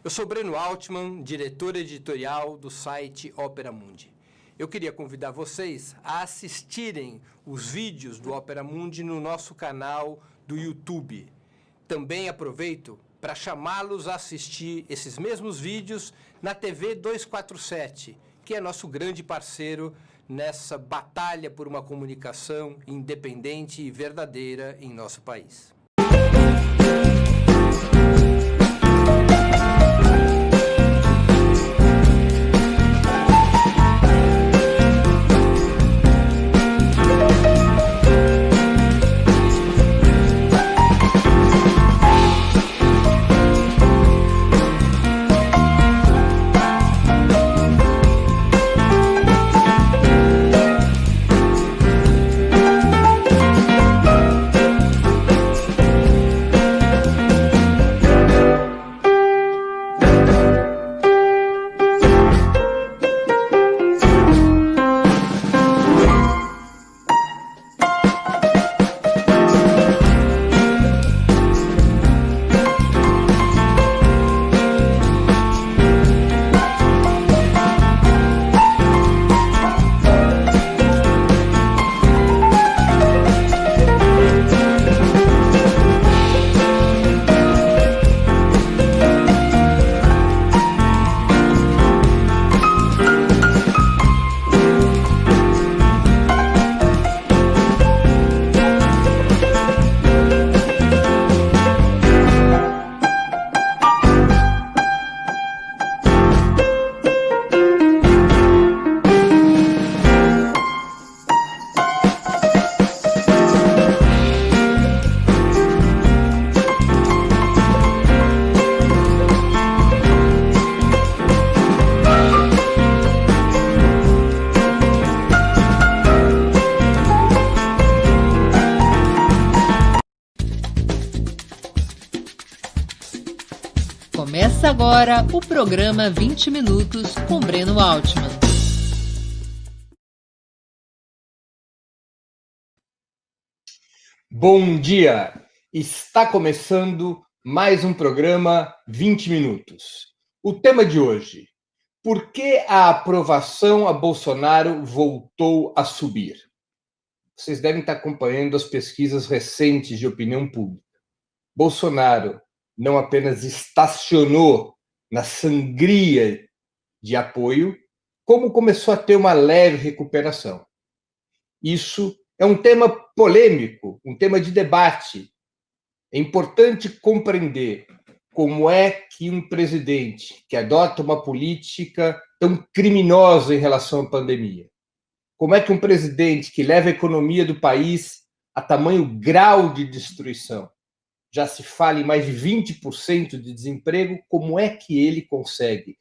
Eu sou Breno Altman, diretor editorial do site Opera Mundi. Eu queria convidar vocês a assistirem os vídeos do Opera Mundi no nosso canal do YouTube. Também aproveito para chamá-los a assistir esses mesmos vídeos na TV 247, que é nosso grande parceiro nessa batalha por uma comunicação independente e verdadeira em nosso país. Começa agora o programa 20 Minutos com Breno Altman. Bom dia! Está começando mais um programa 20 Minutos. O tema de hoje: por que a aprovação a Bolsonaro voltou a subir? Vocês devem estar acompanhando as pesquisas recentes de opinião pública. Bolsonaro não apenas estacionou na sangria de apoio, como começou a ter uma leve recuperação. Isso é um tema polêmico, um tema de debate. É importante compreender como é que um presidente que adota uma política tão criminosa em relação à pandemia, como é que um presidente que leva a economia do país a tamanho grau de destruição, já se fala em mais de 20% de desemprego, como é que ele consegue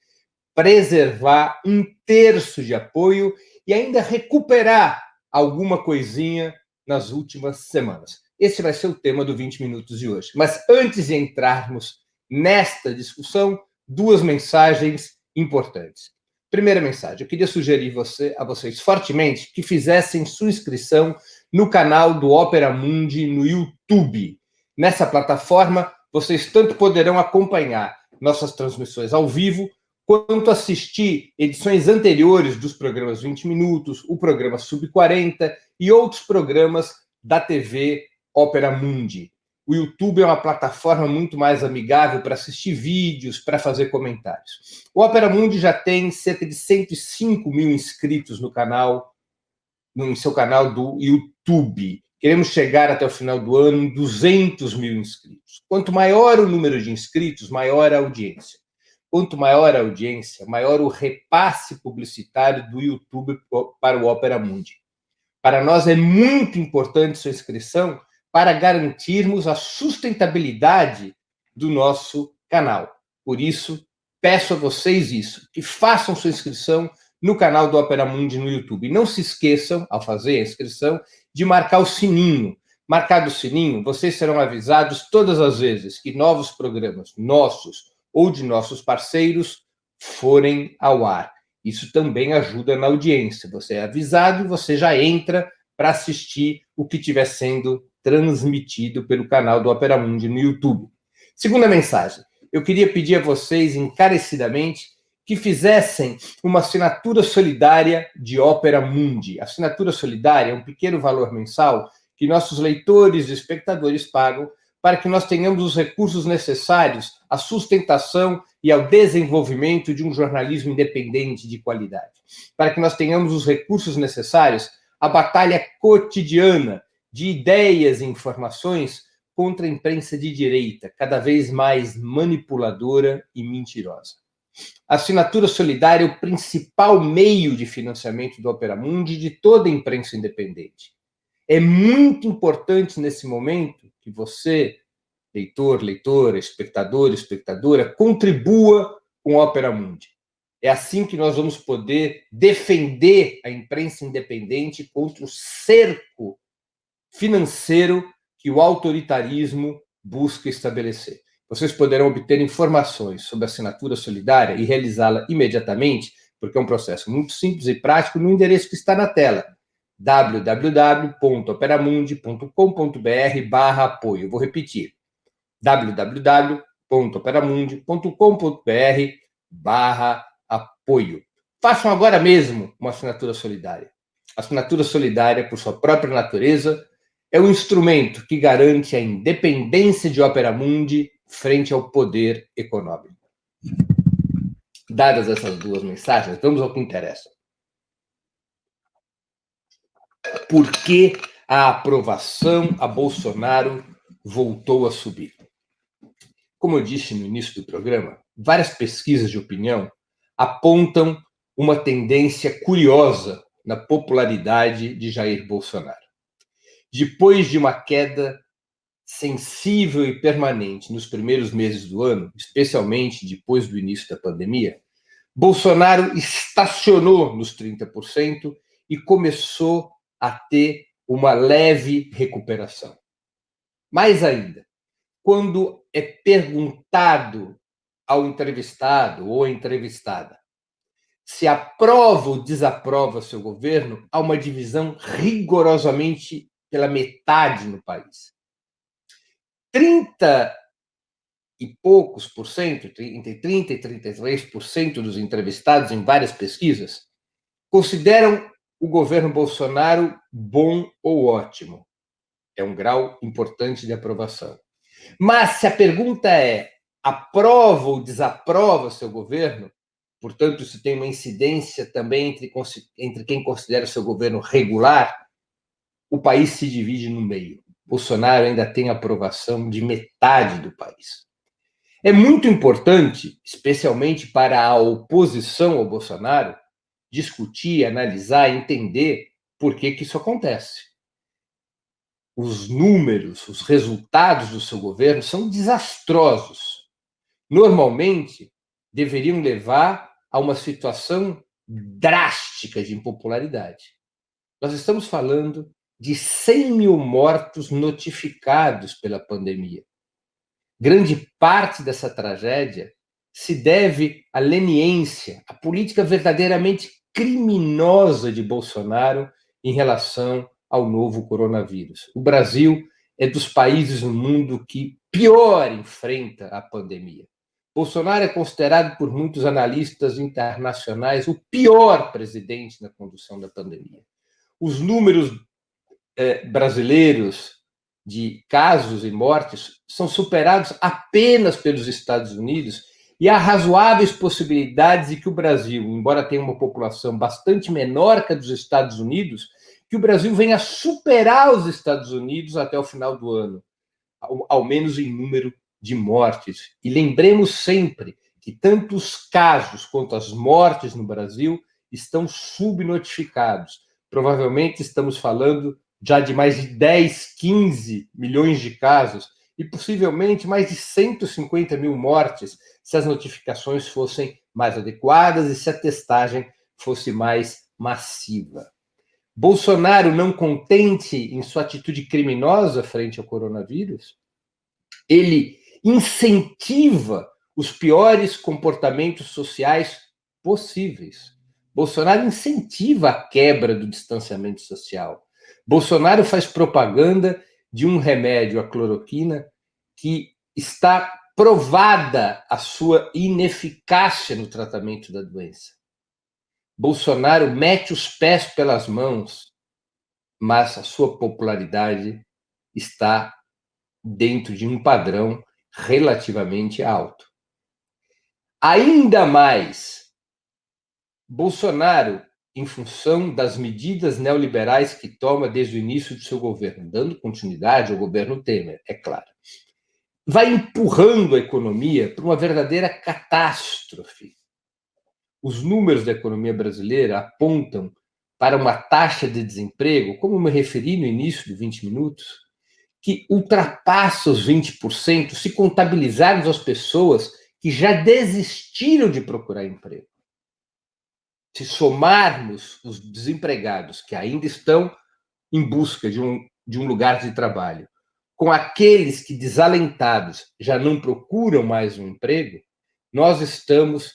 preservar 1/3 de apoio e ainda recuperar alguma coisinha nas últimas semanas? Esse vai ser o tema do 20 Minutos de hoje. Mas antes de entrarmos nesta discussão, duas mensagens importantes. Primeira mensagem: eu queria sugerir a vocês fortemente que fizessem sua inscrição no canal do Opera Mundi no YouTube. Nessa plataforma, vocês tanto poderão acompanhar nossas transmissões ao vivo, quanto assistir edições anteriores dos programas 20 Minutos, o programa Sub-40 e outros programas da TV Opera Mundi. O YouTube é uma plataforma muito mais amigável para assistir vídeos, para fazer comentários. O Opera Mundi já tem cerca de 105 mil inscritos no seu canal do YouTube. Queremos chegar até o final do ano em 200 mil inscritos. Quanto maior o número de inscritos, maior a audiência. Quanto maior a audiência, maior o repasse publicitário do YouTube para o Opera Mundi. Para nós é muito importante sua inscrição para garantirmos a sustentabilidade do nosso canal. Por isso, peço a vocês isso, que façam sua inscrição no canal do Opera Mundi no YouTube. Não se esqueçam, ao fazer a inscrição, de marcar o sininho. Marcado o sininho, vocês serão avisados todas as vezes que novos programas nossos ou de nossos parceiros forem ao ar. Isso também ajuda na audiência. Você é avisado e você já entra para assistir o que estiver sendo transmitido pelo canal do Opera Mundi no YouTube. Segunda mensagem: eu queria pedir a vocês encarecidamente que fizessem uma assinatura solidária de Opera Mundi. A assinatura solidária é um pequeno valor mensal que nossos leitores e espectadores pagam para que nós tenhamos os recursos necessários à sustentação e ao desenvolvimento de um jornalismo independente de qualidade. Para que nós tenhamos os recursos necessários à batalha cotidiana de ideias e informações contra a imprensa de direita, cada vez mais manipuladora e mentirosa. A assinatura solidária é o principal meio de financiamento do Opera Mundi e de toda a imprensa independente. É muito importante nesse momento que você, leitor, leitora, espectador, espectadora, contribua com a Opera Mundi. É assim que nós vamos poder defender a imprensa independente contra o cerco financeiro que o autoritarismo busca estabelecer. Vocês poderão obter informações sobre a assinatura solidária e realizá-la imediatamente, porque é um processo muito simples e prático, no endereço que está na tela, www.operamundi.com.br/apoio. Vou repetir, www.operamundi.com.br/apoio. Façam agora mesmo uma assinatura solidária. A assinatura solidária, por sua própria natureza, é um instrumento que garante a independência de Opera Mundi frente ao poder econômico. Dadas essas duas mensagens, vamos ao que interessa. Por que a aprovação a Bolsonaro voltou a subir? Como eu disse no início do programa, várias pesquisas de opinião apontam uma tendência curiosa na popularidade de Jair Bolsonaro. Depois de uma queda sensível e permanente nos primeiros meses do ano, especialmente depois do início da pandemia, Bolsonaro estacionou nos 30% e começou a ter uma leve recuperação. Mais ainda, quando é perguntado ao entrevistado ou à entrevistada se aprova ou desaprova seu governo, há uma divisão rigorosamente pela metade no país. 30 e poucos por cento, entre 30% e 33% dos entrevistados em várias pesquisas, consideram o governo Bolsonaro bom ou ótimo. É um grau importante de aprovação. Mas se a pergunta é aprova ou desaprova seu governo, portanto, isso tem uma incidência também entre quem considera seu governo regular, o país se divide no meio. Bolsonaro ainda tem aprovação de metade do país. É muito importante, especialmente para a oposição ao Bolsonaro, discutir, analisar, entender por que isso acontece. Os números, os resultados do seu governo são desastrosos. Normalmente, deveriam levar a uma situação drástica de impopularidade. Nós estamos falando de 100 mil mortos notificados pela pandemia. Grande parte dessa tragédia se deve à leniência, à política verdadeiramente criminosa de Bolsonaro em relação ao novo coronavírus. O Brasil é dos países no mundo que pior enfrenta a pandemia. Bolsonaro é considerado por muitos analistas internacionais o pior presidente na condução da pandemia. Os números brasileiros de casos e mortes são superados apenas pelos Estados Unidos e há razoáveis possibilidades de que o Brasil, embora tenha uma população bastante menor que a dos Estados Unidos, que o Brasil venha superar os Estados Unidos até o final do ano, ao menos em número de mortes. E lembremos sempre que tanto os casos quanto as mortes no Brasil estão subnotificados. Provavelmente estamos falando já de mais de 10, 15 milhões de casos e possivelmente mais de 150 mil mortes se as notificações fossem mais adequadas e se a testagem fosse mais massiva. Bolsonaro, não contente em sua atitude criminosa frente ao coronavírus, ele incentiva os piores comportamentos sociais possíveis. Bolsonaro incentiva a quebra do distanciamento social. Bolsonaro faz propaganda de um remédio, a cloroquina, que está provada a sua ineficácia no tratamento da doença. Bolsonaro mete os pés pelas mãos, mas a sua popularidade está dentro de um padrão relativamente alto. Ainda mais, Bolsonaro, em função das medidas neoliberais que toma desde o início do seu governo, dando continuidade ao governo Temer, é claro, vai empurrando a economia para uma verdadeira catástrofe. Os números da economia brasileira apontam para uma taxa de desemprego, como me referi no início de 20 minutos, que ultrapassa os 20% se contabilizarmos as pessoas que já desistiram de procurar emprego. Se somarmos os desempregados que ainda estão em busca de um lugar de trabalho, com aqueles que, desalentados, já não procuram mais um emprego, nós estamos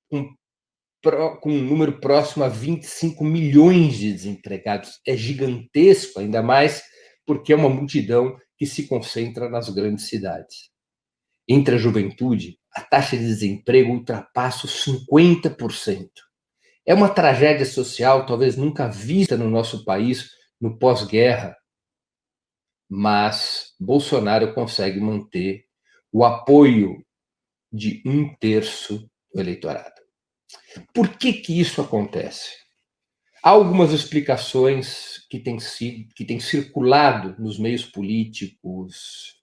com um número próximo a 25 milhões de desempregados. É gigantesco, ainda mais porque é uma multidão que se concentra nas grandes cidades. Entre a juventude, a taxa de desemprego ultrapassa os 50%. É uma tragédia social talvez nunca vista no nosso país no pós-guerra, mas Bolsonaro consegue manter o apoio de 1/3 do eleitorado. Por que isso acontece? Há algumas explicações que têm circulado nos meios políticos,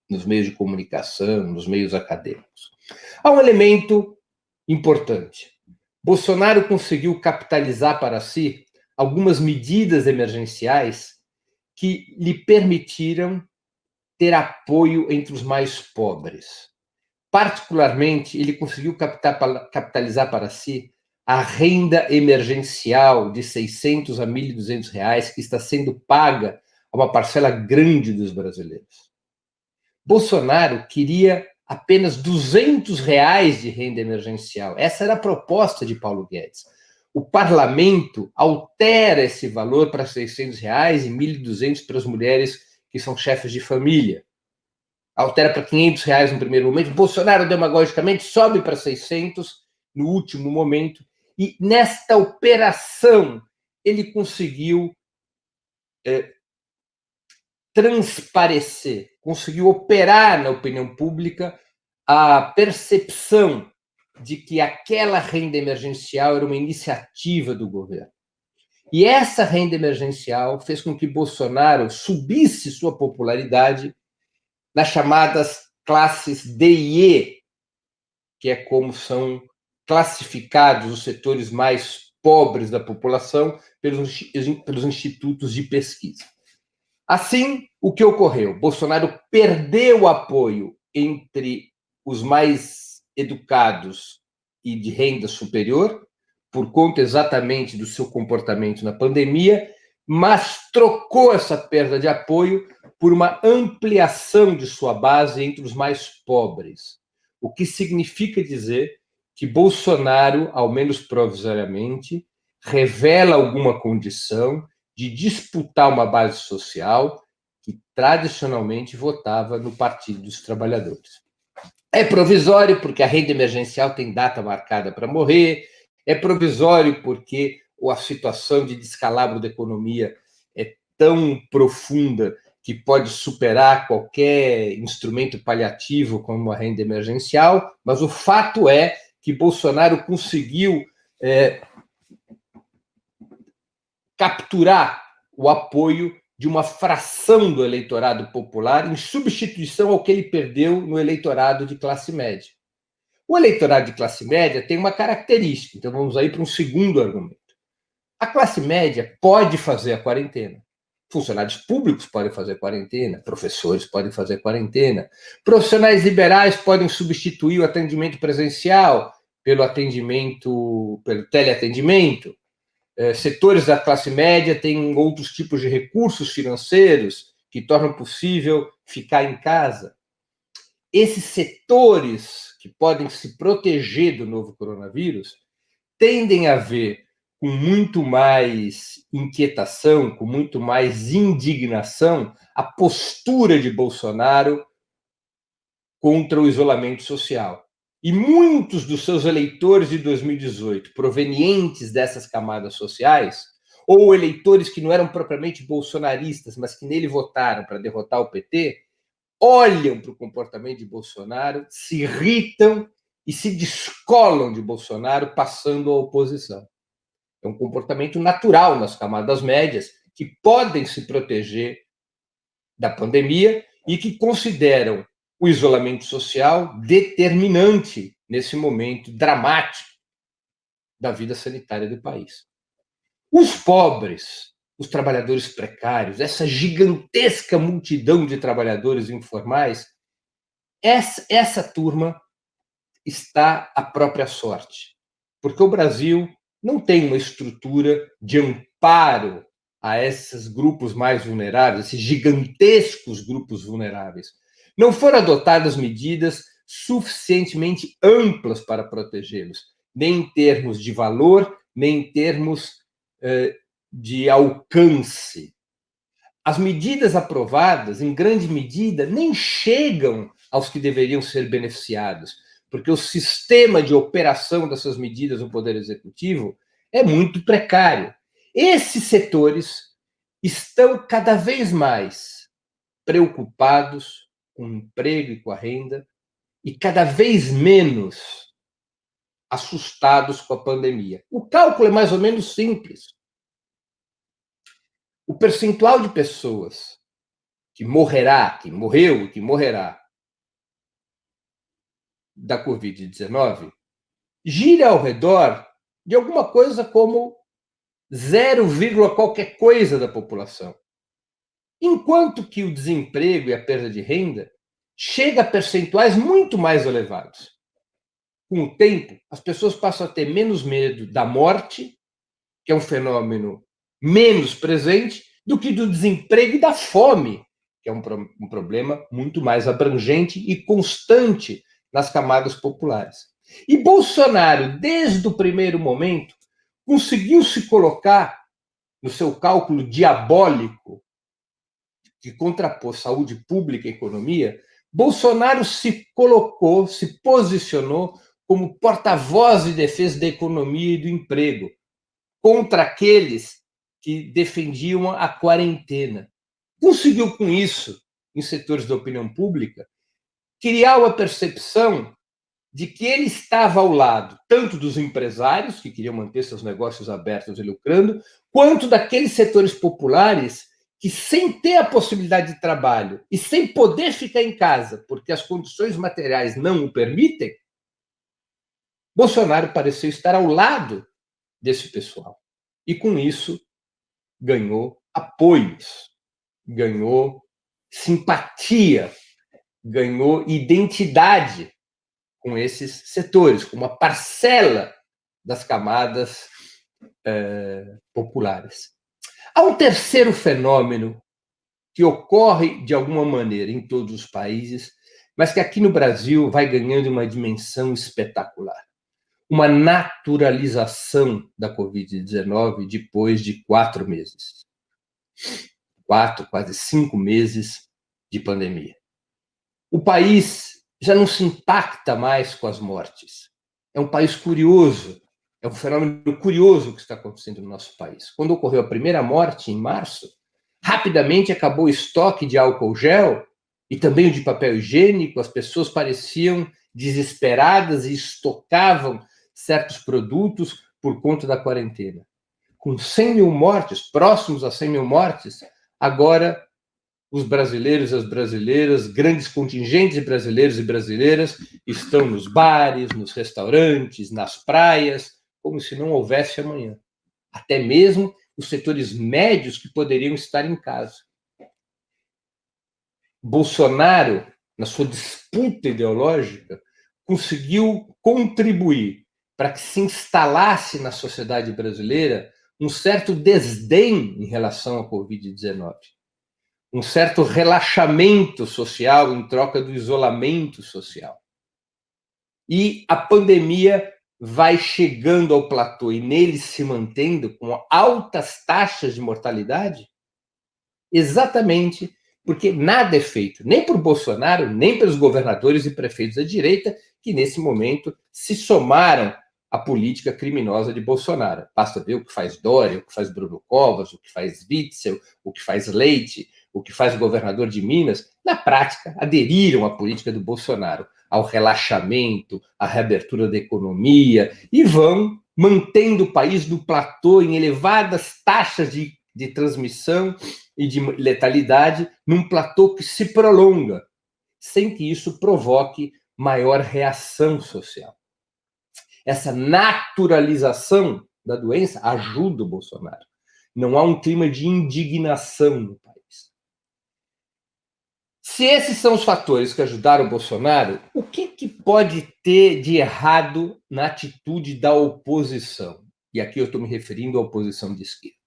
nos meios de comunicação, nos meios acadêmicos. Há um elemento importante. Bolsonaro conseguiu capitalizar para si algumas medidas emergenciais que lhe permitiram ter apoio entre os mais pobres. Particularmente, ele conseguiu capitalizar para si a renda emergencial de 600 a 1.200 reais que está sendo paga a uma parcela grande dos brasileiros. Bolsonaro queria apenas 200 reais de renda emergencial. Essa era a proposta de Paulo Guedes. O parlamento altera esse valor para 600 reais e 1.200 para as mulheres que são chefes de família. Altera para 500 reais no primeiro momento. Bolsonaro, demagogicamente, sobe para 600 no último momento. E nesta operação, ele conseguiu transparecer, conseguiu operar na opinião pública a percepção de que aquela renda emergencial era uma iniciativa do governo. E essa renda emergencial fez com que Bolsonaro subisse sua popularidade nas chamadas classes D e E, que é como são classificados os setores mais pobres da população pelos institutos de pesquisa. Assim, o que ocorreu? Bolsonaro perdeu o apoio entre os mais educados e de renda superior, por conta exatamente do seu comportamento na pandemia, mas trocou essa perda de apoio por uma ampliação de sua base entre os mais pobres, o que significa dizer que Bolsonaro, ao menos provisoriamente, revela alguma condição de disputar uma base social que tradicionalmente votava no Partido dos Trabalhadores. É provisório porque a renda emergencial tem data marcada para morrer, é provisório porque a situação de descalabro da economia é tão profunda que pode superar qualquer instrumento paliativo como a renda emergencial, mas o fato é que Bolsonaro conseguiu capturar o apoio de uma fração do eleitorado popular em substituição ao que ele perdeu no eleitorado de classe média. O eleitorado de classe média tem uma característica, então vamos aí para um segundo argumento. A classe média pode fazer a quarentena. Funcionários públicos podem fazer quarentena, professores podem fazer quarentena, profissionais liberais podem substituir o atendimento presencial pelo teleatendimento. Setores da classe média têm outros tipos de recursos financeiros que tornam possível ficar em casa. Esses setores que podem se proteger do novo coronavírus tendem a ver com muito mais inquietação, com muito mais indignação, a postura de Bolsonaro contra o isolamento social. E muitos dos seus eleitores de 2018, provenientes dessas camadas sociais, ou eleitores que não eram propriamente bolsonaristas, mas que nele votaram para derrotar o PT, olham para o comportamento de Bolsonaro, se irritam e se descolam de Bolsonaro, passando à oposição. É um comportamento natural nas camadas médias, que podem se proteger da pandemia e que consideram o isolamento social determinante nesse momento dramático da vida sanitária do país. Os pobres, os trabalhadores precários, essa gigantesca multidão de trabalhadores informais, essa turma está à própria sorte, porque o Brasil não tem uma estrutura de amparo a esses grupos mais vulneráveis, esses gigantescos grupos vulneráveis. Não foram adotadas medidas suficientemente amplas para protegê-los, nem em termos de valor, nem em termos de alcance. As medidas aprovadas, em grande medida, nem chegam aos que deveriam ser beneficiados, porque o sistema de operação dessas medidas no Poder Executivo é muito precário. Esses setores estão cada vez mais preocupados com o emprego e com a renda e cada vez menos assustados com a pandemia. O cálculo é mais ou menos simples. O percentual de pessoas que morreu e que morrerá da Covid-19 gira ao redor de alguma coisa como 0, qualquer coisa da população. Enquanto que o desemprego e a perda de renda chega a percentuais muito mais elevados. Com o tempo, as pessoas passam a ter menos medo da morte, que é um fenômeno menos presente, do que do desemprego e da fome, que é um problema muito mais abrangente e constante nas camadas populares. E Bolsonaro, desde o primeiro momento, conseguiu se colocar no seu cálculo diabólico que contrapôs saúde pública e economia. Bolsonaro se colocou, se posicionou como porta-voz de defesa da economia e do emprego contra aqueles que defendiam a quarentena. Conseguiu, com isso, em setores da opinião pública, criar uma percepção de que ele estava ao lado tanto dos empresários, que queriam manter seus negócios abertos e lucrando, quanto daqueles setores populares que, sem ter a possibilidade de trabalho e sem poder ficar em casa, porque as condições materiais não o permitem, Bolsonaro pareceu estar ao lado desse pessoal. E, com isso, ganhou apoios, ganhou simpatia, ganhou identidade com esses setores, com uma parcela das camadas populares. Há um terceiro fenômeno que ocorre de alguma maneira em todos os países, mas que aqui no Brasil vai ganhando uma dimensão espetacular. Uma naturalização da Covid-19 depois de 4 meses. 4, quase 5 meses de pandemia. O país já não se impacta mais com as mortes. É um país curioso, é um fenômeno curioso que está acontecendo no nosso país. Quando ocorreu a primeira morte, em março, rapidamente acabou o estoque de álcool gel e também o de papel higiênico, as pessoas pareciam desesperadas e estocavam certos produtos por conta da quarentena. Com 100 mil mortes, próximos a 100 mil mortes, agora os brasileiros e as brasileiras, grandes contingentes de brasileiros e brasileiras, estão nos bares, nos restaurantes, nas praias, como se não houvesse amanhã. Até mesmo os setores médios que poderiam estar em casa. Bolsonaro, na sua disputa ideológica, conseguiu contribuir para que se instalasse na sociedade brasileira um certo desdém em relação à Covid-19. Um certo relaxamento social em troca do isolamento social. E a pandemia vai chegando ao platô e nele se mantendo com altas taxas de mortalidade, exatamente porque nada é feito, nem por Bolsonaro, nem pelos governadores e prefeitos da direita, que nesse momento se somaram à política criminosa de Bolsonaro. Basta ver o que faz Dória, o que faz Bruno Covas, o que faz Witzel, o que faz Leite, o que faz o governador de Minas. Na prática, aderiram à política do Bolsonaro, ao relaxamento, à reabertura da economia, e vão mantendo o país no platô em elevadas taxas de transmissão e de letalidade, num platô que se prolonga, sem que isso provoque maior reação social. Essa naturalização da doença ajuda o Bolsonaro. Não há um clima de indignação no país. Se esses são os fatores que ajudaram o Bolsonaro, o que pode ter de errado na atitude da oposição? E aqui eu estou me referindo à oposição de esquerda,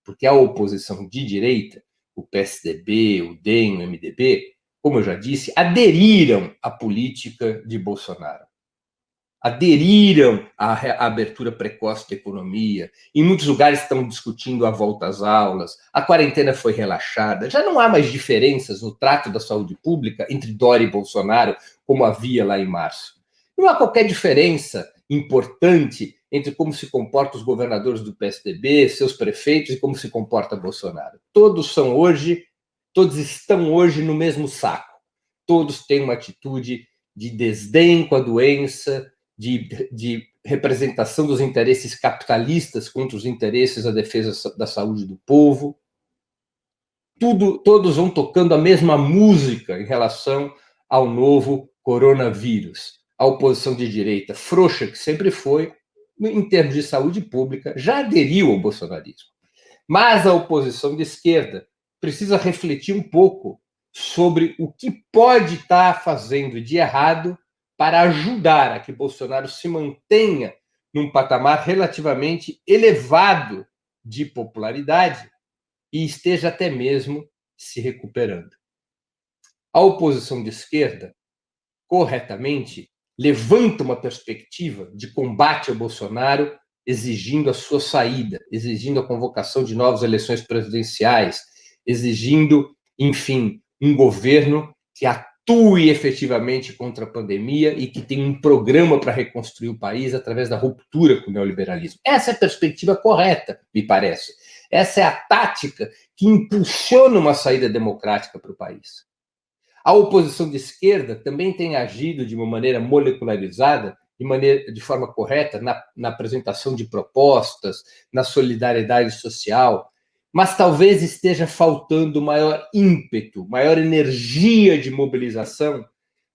porque a oposição de direita, o PSDB, o DEM, o MDB, como eu já disse, aderiram à política de Bolsonaro. Aderiram à abertura precoce da economia. Em muitos lugares estão discutindo a volta às aulas. A quarentena foi relaxada. Já não há mais diferenças no trato da saúde pública entre Dória e Bolsonaro, como havia lá em março. Não há qualquer diferença importante entre como se comportam os governadores do PSDB, seus prefeitos, e como se comporta Bolsonaro. Todos estão hoje no mesmo saco. Todos têm uma atitude de desdém com a doença, de representação dos interesses capitalistas contra os interesses da defesa da saúde do povo. Todos vão tocando a mesma música em relação ao novo coronavírus. A oposição de direita, frouxa que sempre foi, em termos de saúde pública, já aderiu ao bolsonarismo. Mas a oposição de esquerda precisa refletir um pouco sobre o que pode estar fazendo de errado para ajudar a que Bolsonaro se mantenha num patamar relativamente elevado de popularidade e esteja até mesmo se recuperando. A oposição de esquerda, corretamente, levanta uma perspectiva de combate ao Bolsonaro, exigindo a sua saída, exigindo a convocação de novas eleições presidenciais, exigindo, enfim, um governo que atue efetivamente contra a pandemia e que tenha um programa para reconstruir o país através da ruptura com o neoliberalismo. Essa é a perspectiva correta, me parece. Essa é a tática que impulsiona uma saída democrática para o país. A oposição de esquerda também tem agido de uma maneira molecularizada, de forma correta, na apresentação de propostas, na solidariedade social, mas talvez esteja faltando maior ímpeto, maior energia de mobilização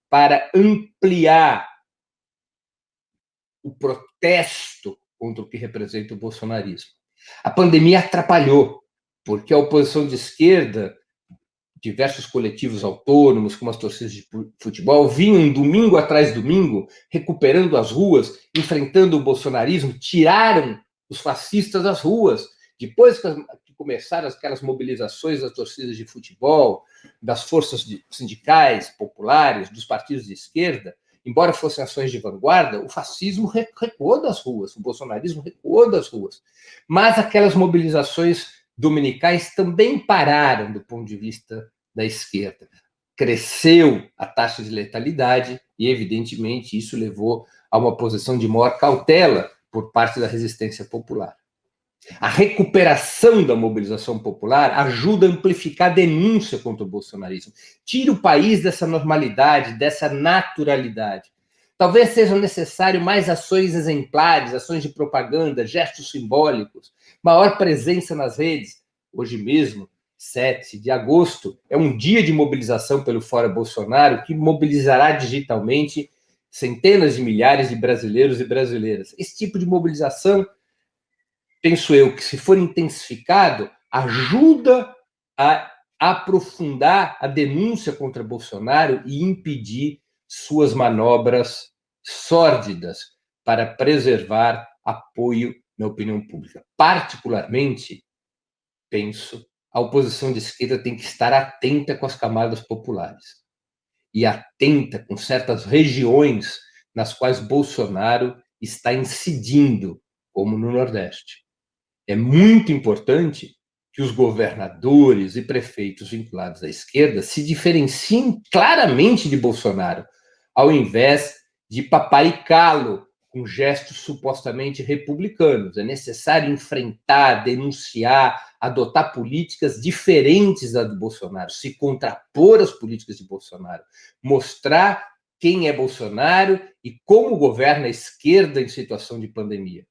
para ampliar o protesto contra o que representa o bolsonarismo. A pandemia atrapalhou, porque a oposição de esquerda, diversos coletivos autônomos, como as torcidas de futebol, vinham domingo atrás domingo, recuperando as ruas, enfrentando o bolsonarismo, tiraram os fascistas das ruas. Depois que começaram aquelas mobilizações das torcidas de futebol, das forças sindicais, populares, dos partidos de esquerda, embora fossem ações de vanguarda, o fascismo recuou das ruas, o bolsonarismo recuou das ruas. Mas aquelas mobilizações dominicais também pararam do ponto de vista da esquerda. Cresceu a taxa de letalidade e, evidentemente, isso levou a uma posição de maior cautela por parte da resistência popular. A recuperação da mobilização popular ajuda a amplificar a denúncia contra o bolsonarismo. Tira o país dessa normalidade, dessa naturalidade. Talvez sejam necessárias mais ações exemplares, ações de propaganda, gestos simbólicos, maior presença nas redes. Hoje mesmo, 7 de agosto, é um dia de mobilização pelo Fora Bolsonaro que mobilizará digitalmente centenas de milhares de brasileiros e brasileiras. Esse tipo de mobilização, penso eu, que se for intensificado, ajuda a aprofundar a denúncia contra Bolsonaro e impedir suas manobras sórdidas para preservar apoio na opinião pública. Particularmente, penso, a oposição de esquerda tem que estar atenta com as camadas populares e atenta com certas regiões nas quais Bolsonaro está incidindo, como no Nordeste. É muito importante que os governadores e prefeitos vinculados à esquerda se diferenciem claramente de Bolsonaro, ao invés de paparicá-lo com gestos supostamente republicanos. É necessário enfrentar, denunciar, adotar políticas diferentes da do Bolsonaro, se contrapor às políticas de Bolsonaro, mostrar quem é Bolsonaro e como governa a esquerda em situação de pandemia.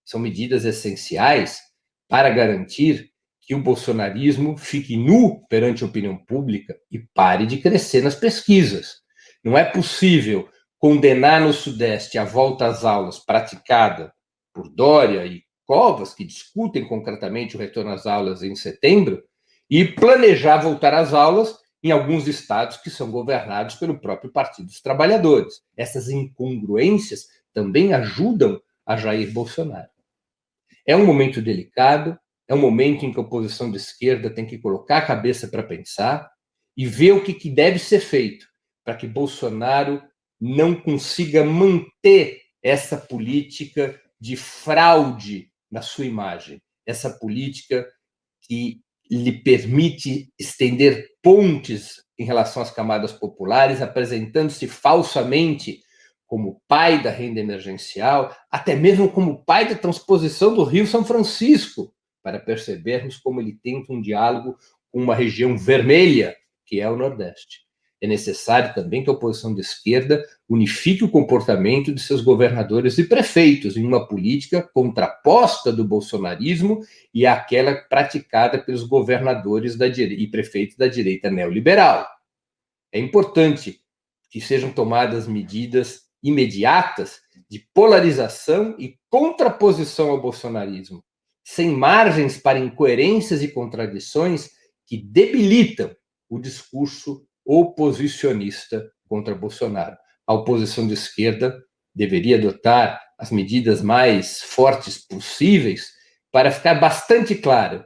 São medidas essenciais para garantir que o bolsonarismo fique nu perante a opinião pública e pare de crescer nas pesquisas. Não é possível condenar no Sudeste a volta às aulas praticada por Dória e Covas, que discutem concretamente o retorno às aulas em setembro, e planejar voltar às aulas em alguns estados que são governados pelo próprio Partido dos Trabalhadores. Essas incongruências também ajudam a Jair Bolsonaro. É um momento delicado, é um momento em que a oposição de esquerda tem que colocar a cabeça para pensar e ver o que deve ser feito para que Bolsonaro não consiga manter essa política de fraude na sua imagem, essa política que lhe permite estender pontes em relação às camadas populares, apresentando-se falsamente como pai da renda emergencial, até mesmo como pai da transposição do Rio São Francisco, para percebermos como ele tenta um diálogo com uma região vermelha, que é o Nordeste. É necessário também que a oposição de esquerda unifique o comportamento de seus governadores e prefeitos em uma política contraposta do bolsonarismo e àquela praticada pelos governadores e prefeitos da direita neoliberal. É importante que sejam tomadas medidas imediatas de polarização e contraposição ao bolsonarismo, sem margens para incoerências e contradições que debilitam o discurso oposicionista contra Bolsonaro. A oposição de esquerda deveria adotar as medidas mais fortes possíveis para ficar bastante claro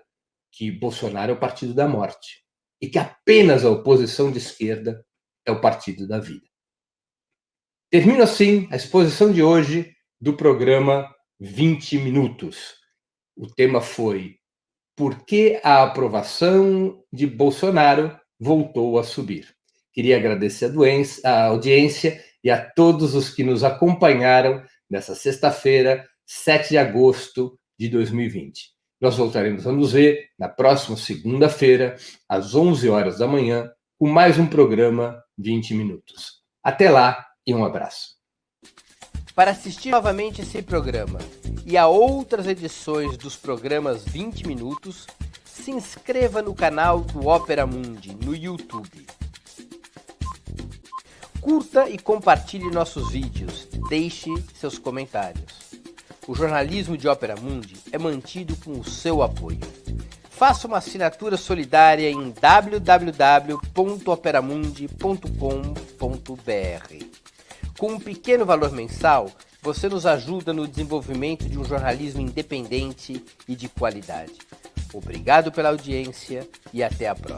que Bolsonaro é o partido da morte e que apenas a oposição de esquerda é o partido da vida. Termino assim a exposição de hoje do programa 20 Minutos. O tema foi: por que a aprovação de Bolsonaro voltou a subir? Queria agradecer a audiência e a todos os que nos acompanharam nessa sexta-feira, 7 de agosto de 2020. Nós voltaremos a nos ver na próxima segunda-feira, às 11 horas da manhã, com mais um programa 20 Minutos. Até lá e um abraço. Para assistir novamente esse programa e a outras edições dos programas 20 Minutos, se inscreva no canal do Ópera Mundi no YouTube. Curta e compartilhe nossos vídeos, deixe seus comentários. O jornalismo de Ópera Mundi é mantido com o seu apoio. Faça uma assinatura solidária em www.operamundi.com.br. Com um pequeno valor mensal, você nos ajuda no desenvolvimento de um jornalismo independente e de qualidade. Obrigado pela audiência e até a próxima.